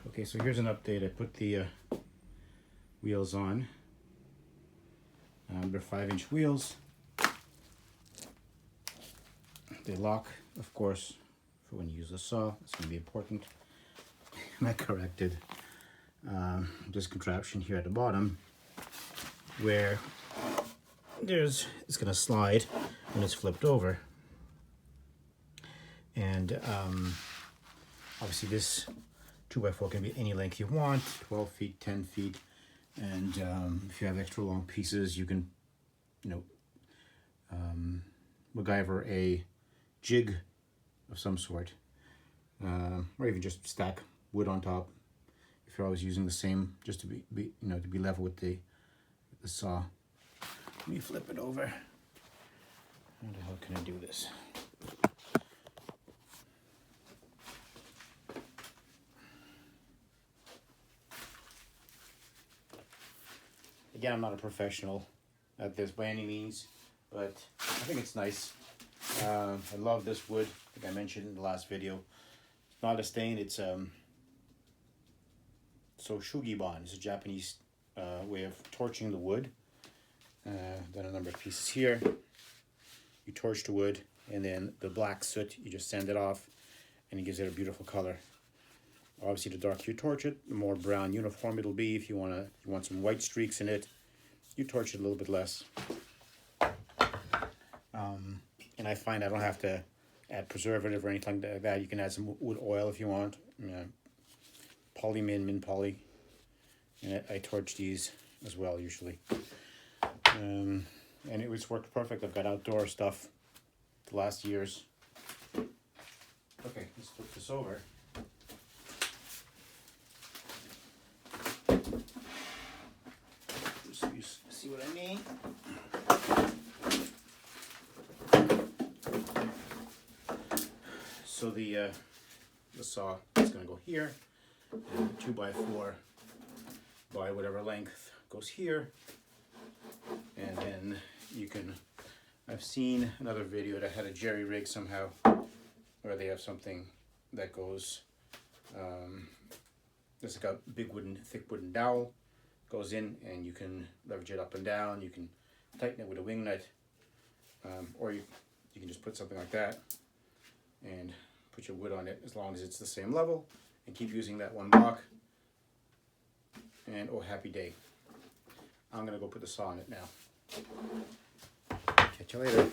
Okay, so here's an update. I put the wheels on. They're 5-inch wheels. They lock, of course, for when you use a saw. It's going to be important. And I corrected this contraption here at the bottom where it's going to slide when it's flipped over. And obviously this 2x4 can be any length you want, 12 feet, 10 feet. And if you have extra long pieces, you can, MacGyver a jig of some sort, or even just stack wood on top. If you're always using the same, just to be to be level with the saw. Let me flip it over. How the hell can I do this? Again, I'm not a professional at this by any means, but I think it's nice. I love this wood, like I mentioned in the last video. It's not a stain, it's Sugi bond. It's a Japanese way of torching the wood. Done a number of pieces here. You torch the wood, and then the black soot, you just sand it off, and it gives it a beautiful color. Obviously, the darker you torch it, the more brown uniform it'll be. If you want some white streaks in it, you torch it a little bit less. And I find I don't have to add preservative or anything like that. You can add some wood oil if you want. Polymin, min poly. And I torch these as well usually. And it's worked perfect. I've got outdoor stuff the last years. Okay, let's flip this over. Just so you see what I mean. So the saw is going to go here, and the 2x4 by whatever length goes here, and then you can. I've seen another video that had a jerry rig somehow, where they have something that goes. There's like a big thick wooden dowel, goes in, and you can leverage it up and down. You can tighten it with a wing nut, or you can just put something like that and put your wood on it as long as it's the same level, and keep using that one block, and oh happy day. I'm gonna go put the saw on it now. Catch you later.